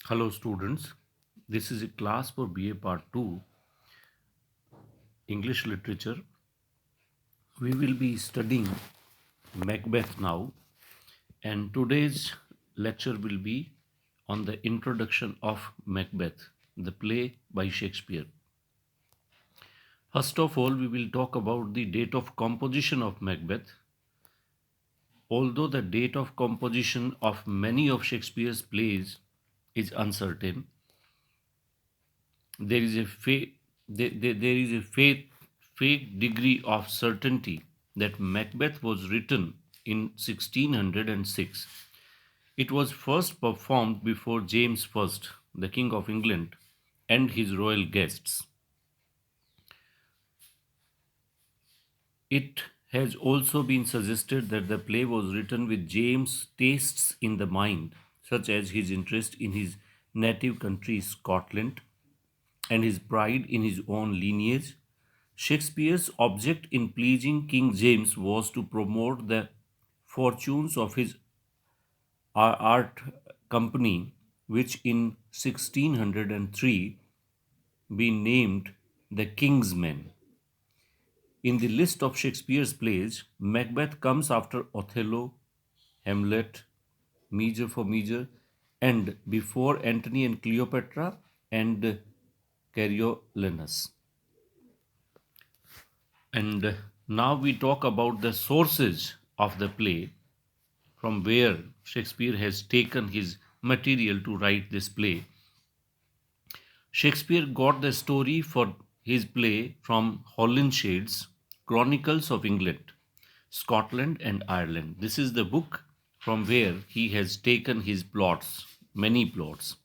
Hello students, this is a class for BA Part 2 English Literature. We will be studying Macbeth now, and today's lecture will be on the introduction of Macbeth, the play by Shakespeare. First of all, we will talk about the date of composition of Macbeth. Although the date of composition of many of Shakespeare's plays is uncertain, there is a there is a fake degree of certainty that Macbeth was written in 1606. It was first performed before James I, the King of England, and his royal guests. It has also been suggested that the play was written with James' tastes in the mind, such as his interest in his native country, Scotland, and his pride in his own lineage. Shakespeare's object in pleasing King James was to promote the fortunes of his art company, which in 1603 been named the King's Men. In the list of Shakespeare's plays, Macbeth comes after Othello, Hamlet, Measure for Measure, and before Antony and Cleopatra and Coriolanus. And now we talk about the sources of the play, from where Shakespeare has taken his material to write this play. Shakespeare got the story for his play from Holinshed's Chronicles of England, Scotland, and Ireland. This is the book from where he has taken his plots, many plots.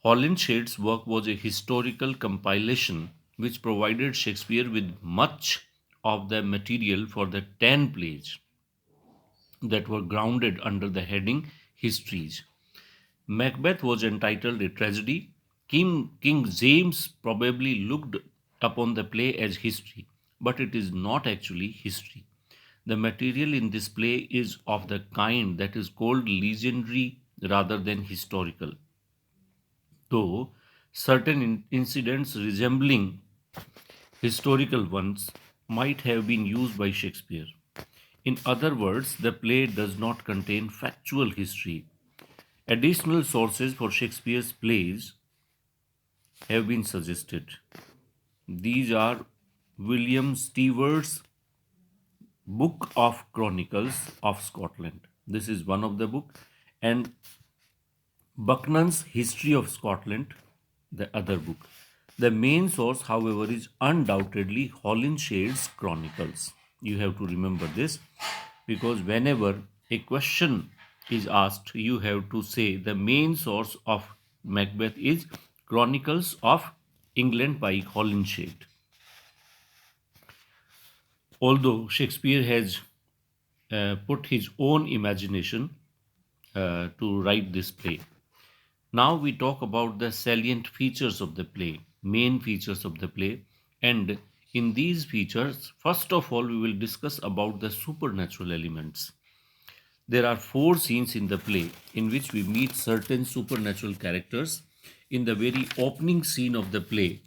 Holinshed's work was a historical compilation which provided Shakespeare with much of the material for the 10 plays that were grounded under the heading Histories. Macbeth was entitled a tragedy. King James probably looked upon the play as history, but it is not actually history. The material in this play is of the kind that is called legendary rather than historical, though certain incidents resembling historical ones might have been used by Shakespeare. In other words, the play does not contain factual history. Additional sources for Shakespeare's plays have been suggested. These are William Stewart's Book of Chronicles of Scotland. This is one of the book, and Buchanan's History of Scotland, the other book. The main source, however, is undoubtedly Holinshed's Chronicles. You have to remember this, because whenever a question is asked, you have to say the main source of Macbeth is Chronicles of England by Holinshed. Although Shakespeare has put his own imagination to write this play. Now we talk about the salient features of the play, main features of the play, and in these features, first of all, we will discuss about the supernatural elements. There are four scenes in the play in which we meet certain supernatural characters. In the very opening scene of the play,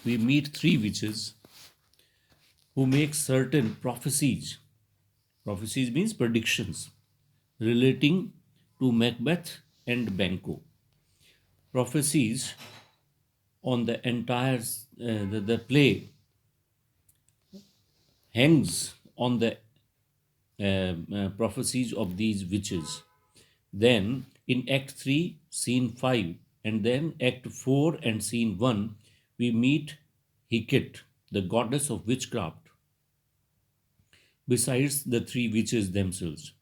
we meet three witches who make certain prophecies. Prophecies means predictions relating to Macbeth and Banquo. Prophecies on the entire the play hangs on the prophecies of these witches. Then in Act 3, Scene 5, and then Act 4 and Scene 1, we meet Hecate, the goddess of witchcraft, besides the three witches themselves.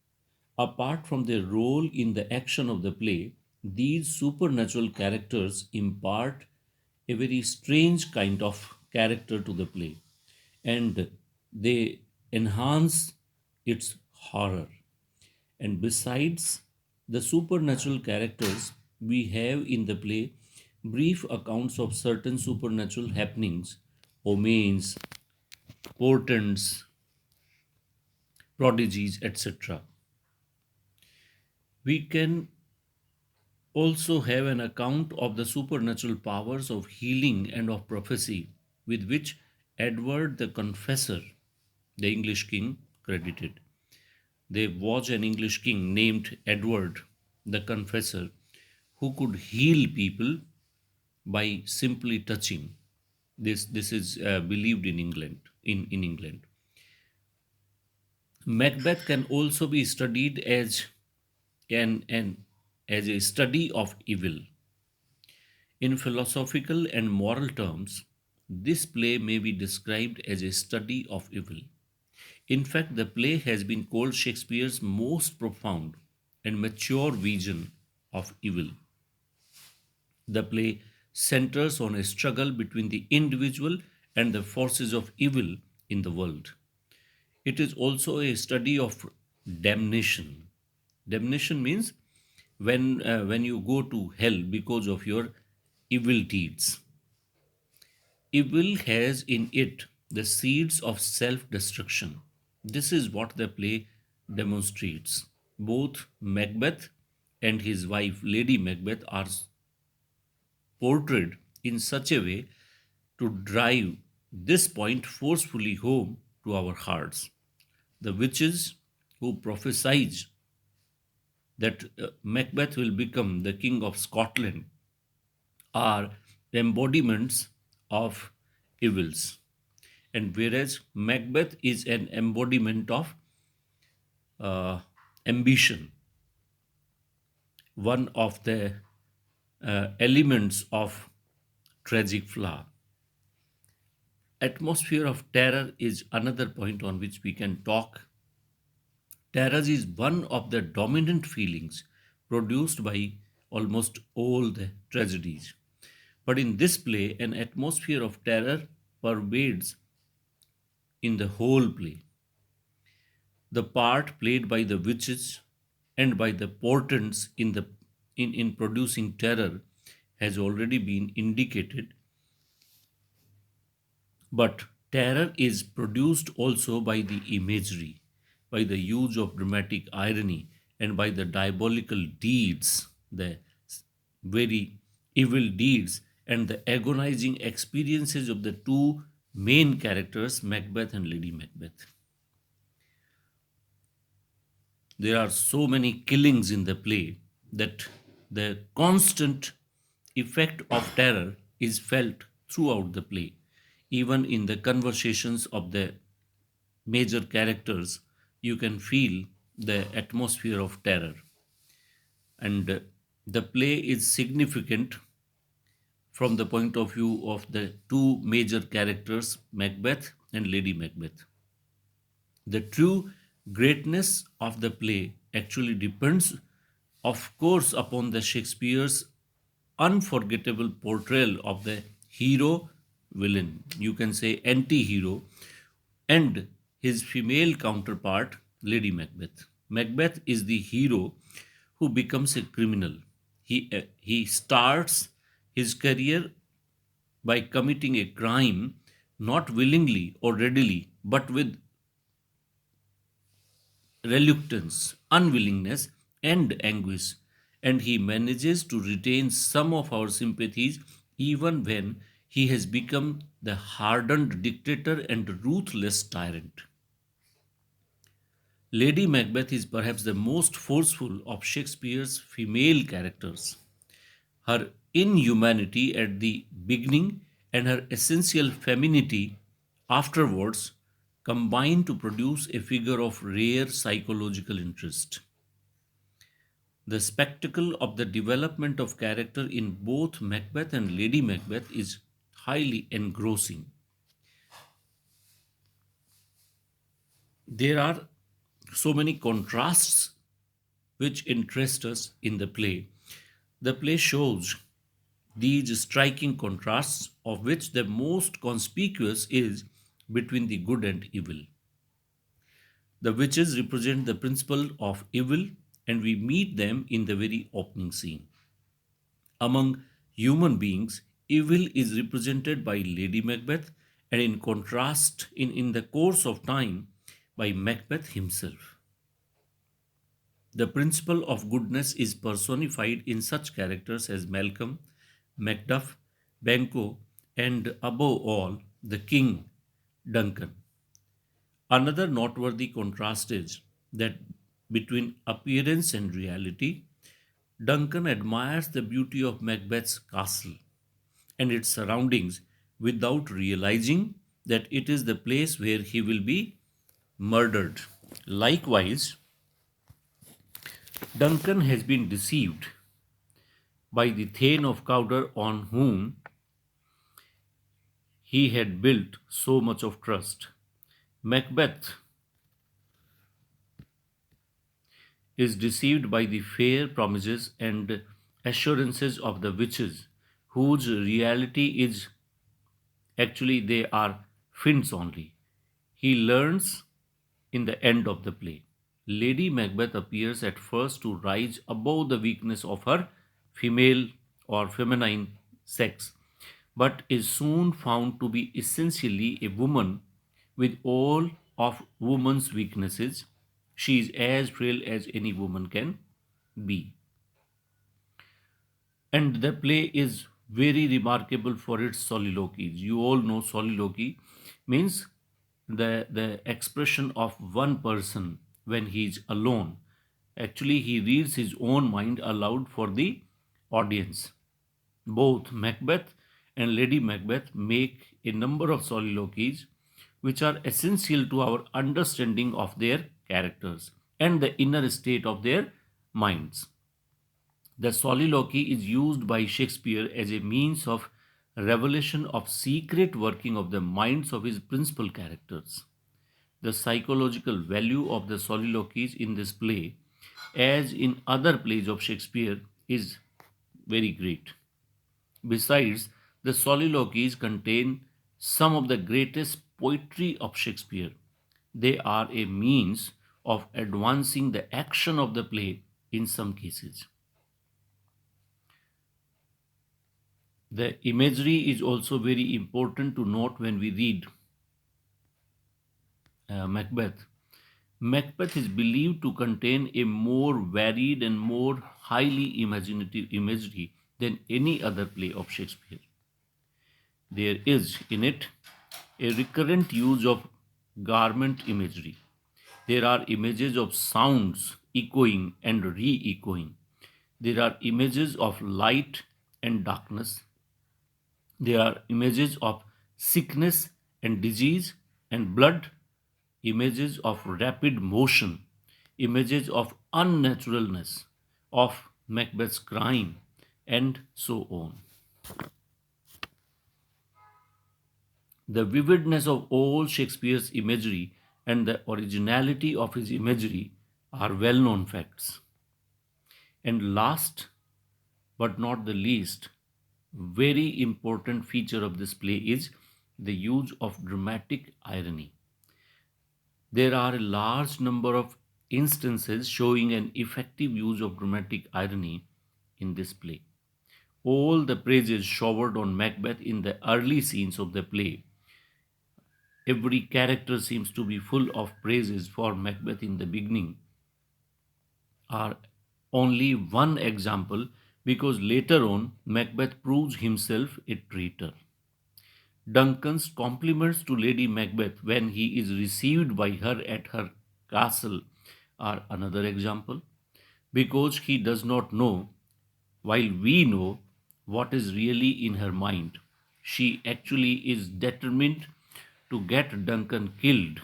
Apart from their role in the action of the play, these supernatural characters impart a very strange kind of character to the play, and they enhance its horror. And besides the supernatural characters, we have in the play brief accounts of certain supernatural happenings, omens, portents, prodigies, etc. We can also have an account of the supernatural powers of healing and of prophecy with which Edward the Confessor, the English king, credited. There was an English king named Edward the Confessor who could heal people by simply touching. This is believed in England. In England, Macbeth can also be studied as an as a study of evil. In philosophical and moral terms, this play may be described as a study of evil. In fact, the play has been called Shakespeare's most profound and mature vision of evil. The play centers on a struggle between the individual and the forces of evil in the world. It is also a study of damnation. Damnation means when you go to hell because of your evil deeds. Evil has in it the seeds of self destruction. This is what the play demonstrates. Both Macbeth and his wife, Lady Macbeth, are portrayed in such a way to drive this point forcefully home to our hearts. The witches who prophesied that Macbeth will become the king of Scotland are embodiments of evils. And whereas Macbeth is an embodiment of uh, ambition, one of the elements of tragic flaw. Atmosphere of terror is another point on which we can talk. Terror is one of the dominant feelings produced by almost all the tragedies. But in this play, an atmosphere of terror pervades in the whole play. The part played by the witches and by the portents in producing terror has already been indicated, but terror is produced also by the imagery, by the use of dramatic irony, and by the diabolical deeds, the very evil deeds, and the agonizing experiences of the two main characters, Macbeth and Lady Macbeth. There are so many killings in the play that the constant effect of terror is felt throughout the play. Even in the conversations of the major characters, you can feel the atmosphere of terror. And the play is significant from the point of view of the two major characters, Macbeth and Lady Macbeth. The true greatness of the play actually depends, of course, upon the Shakespeare's unforgettable portrayal of the hero villain, you can say anti hero, and his female counterpart, Lady Macbeth. Macbeth is the hero who becomes a criminal. He starts his career by committing a crime not willingly or readily, but with reluctance, unwillingness, and anguish, and he manages to retain some of our sympathies even when he has become the hardened dictator and ruthless tyrant. Lady Macbeth is perhaps the most forceful of Shakespeare's female characters. Her inhumanity at the beginning and her essential femininity afterwards combine to produce a figure of rare psychological interest. The spectacle of the development of character in both Macbeth and Lady Macbeth is highly engrossing. There are so many contrasts which interest us in the play. The play shows these striking contrasts, of which the most conspicuous is between the good and evil. The witches represent the principle of evil, and we meet them in the very opening scene. Among human beings, evil is represented by Lady Macbeth, and in contrast, in the course of time, by Macbeth himself. The principle of goodness is personified in such characters as Malcolm, Macduff, Banquo, and above all, the King Duncan. Another noteworthy contrast is that between appearance and reality, Duncan admires the beauty of Macbeth's castle and its surroundings without realizing that it is the place where he will be murdered. Likewise, Duncan has been deceived by the Thane of Cawdor on whom he had built so much of trust. Macbeth is deceived by the fair promises and assurances of the witches, whose reality is actually they are finds only. He learns in the end of the play. Lady Macbeth appears at first to rise above the weakness of her female or feminine sex, but is soon found to be essentially a woman with all of woman's weaknesses. She is as frail as any woman can be. And the play is very remarkable for its soliloquies. You all know soliloquy means the expression of one person when he is alone. Actually, he reads his own mind aloud for the audience. Both Macbeth and Lady Macbeth make a number of soliloquies which are essential to our understanding of their characters and the inner state of their minds. The soliloquy is used by Shakespeare as a means of revelation of secret working of the minds of his principal characters. The psychological value of the soliloquies in this play, as in other plays of Shakespeare, is very great. Besides, the soliloquies contain some of the greatest poetry of Shakespeare. They are a means of advancing the action of the play in some cases. The imagery is also very important to note when we read Macbeth. Macbeth is believed to contain a more varied and more highly imaginative imagery than any other play of Shakespeare. There is in it a recurrent use of garment imagery. There are images of sounds echoing and re echoing. There are images of light and darkness. There are images of sickness and disease and blood, images of rapid motion, images of unnaturalness, of Macbeth's crime, and so on. The vividness of all Shakespeare's imagery and the originality of his imagery are well known facts. And last but not the least, very important feature of this play is the use of dramatic irony. There are a large number of instances showing an effective use of dramatic irony in this play. All the praises showered on Macbeth in the early scenes of the play. Every character seems to be full of praises for Macbeth in the beginning, are only one example because later on Macbeth proves himself a traitor. Duncan's compliments to Lady Macbeth when he is received by her at her castle are another example because he does not know, while we know what is really in her mind. She actually is determined to get Duncan killed.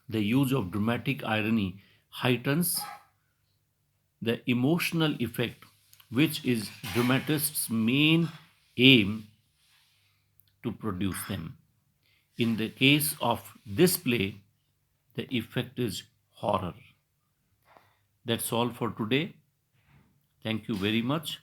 The use of dramatic irony heightens the emotional effect, which is dramatists' main aim to produce them. In the case of this play, the effect is horror. That's all for today. Thank you very much.